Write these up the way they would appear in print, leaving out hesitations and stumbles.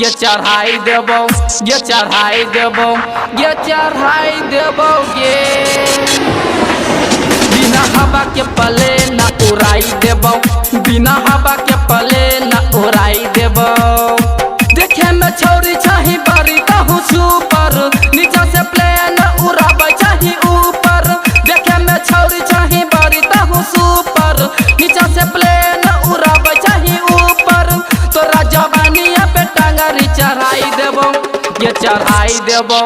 ये चढ़ाई देबो, ये चढ़ाई देबो, ये चढ़ाई देबो ये बिना हवा के पले न उड़ाई देबो, बिना हवा के पले न उड़ाई देबो। देखे में छौरी चाही बड़ी कहूँ सुपर, नीचा से प्लेन उड़ाबै चाही ऊपर। देखे में छौरी चाही बड़ी कहूँ सुपर, नीचा से प्लेन उड़ाबै चाही ऊपर। तोरा जवानिया पे टांगरी चढ़ाई देबो, ये चढ़ाई देबो,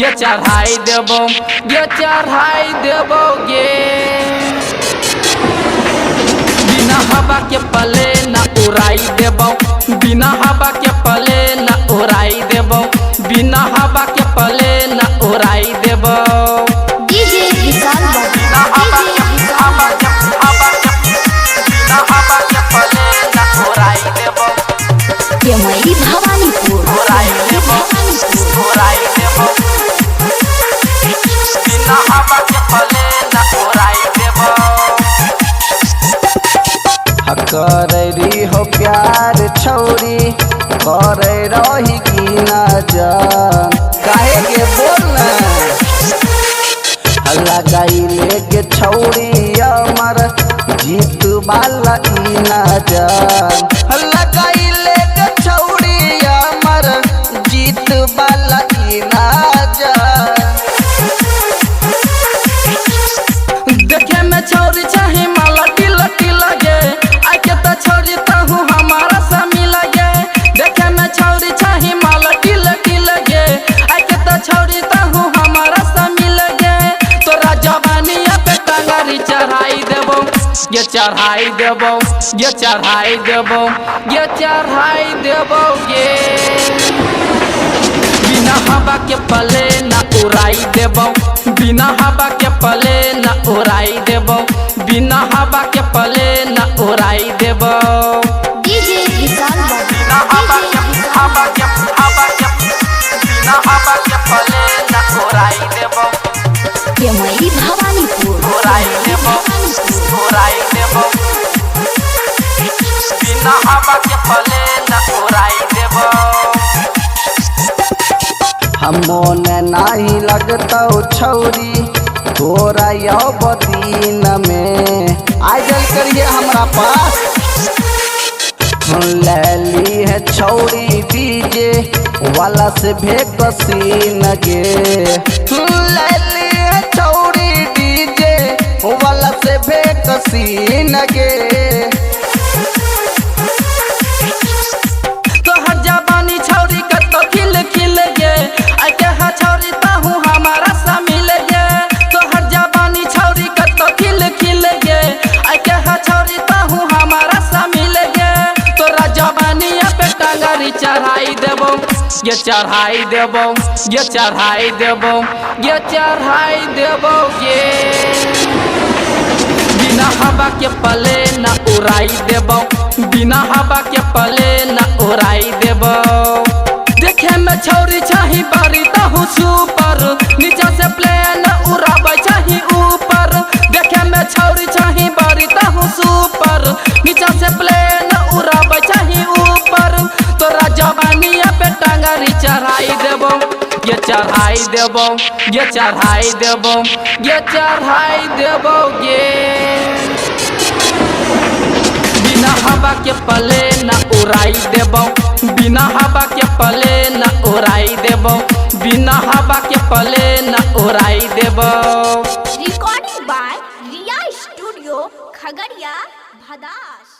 ये चढ़ाई देबो, ये चढ़ाई देबो ये बिना हवा के पले न उड़ाई देबो, बिना हवा के पले न उड़ाई देबो, बिना हवा के पले न उड़ाई देबो। डीजे विशाल बिना हवा के बिना हवा के पले न उड़ाई देबो, ये मई भवानीपुर उड़ाई देबो, उड़ाई देबो, बिना हवा के पले न उड़ाई देबो। कररी हो प्यार छौरी करे रही की ना जान, काहे के बोलना लगाई लेके छौरी अमर जीत वाला ई ना जान, लगाई लेके छौरी अमर जीत वाला ई ना जान। देखे में छौरी चाही माला टिला टिला गे, आके तो छौरी तहु हमारा से मिला गे। देखे में छौरी चाही माला टिला टिला गे, आके तो छौरी तहु हमारा से मिला गे। तोरा जवानिया पे टांगरी चढ़ाई देबो, ये चढ़ाई देबो, ये चढ़ाई देबो, ये चढ़ाई देबो ये बिना हवा के पले न उड़ाई देबो, बिना हवा के पले न उड़ाई देबो, बिना हवा के पले न उड़ाई देबो। डीजे विशाल बिना हवा के बिना हवा के पले न उड़ाई देबो, ये मई भवानीपुर उड़ाई देबो, उड़ाई देबो, बिना हवा के पले न उड़ाई देबो। हमोने नहीं लगता छौरी तोरा यो बदीन में आ जल करिए हमरा पास। ले ली है छौरी डीजे वाला से भेकसीन गे, ले ली है छौरी डीजे वाला से भेकसीन गे। तोहर जवानी छौरी कतो खिल खिल गे, आके हा छौरी तहु हमारा सा मिल गे। तोहर जवानी छौरी कतो खिल खिल गे, आके हा छौरी तहु हमारा सा मिल गे। तोरा जवानिया पे टांगरी चढ़ाई देबो, ये चढ़ाई देबो, ये चढ़ाई देबो, ये चढ़ाई देबो ये बिना हवा के पले न उड़ाई देबो, बिना हवा के पले न उड़ाई देबो। देखे में छौरी चाही बड़ी तहु सुपर, नीचा से प्लेन उड़ाबै चाही ऊपर। देखे में छौरी चाही बड़ी तहु सुपर, नीचा से प्लेन उड़ाबै चाही ऊपर। तोरा जवानिया पे टांगरी चढ़ाई देबो, ये चढ़ाई देबो, ये चढ़ाई देबो, ये चढ़ाई देबो ये बिना हवा के पले न उड़ाई देबो, बिना हवा के पले न उड़ाई देबो, बिना हवा के पले न उड़ाई देबो। Recording by Riya studio Khagaria Bhadas.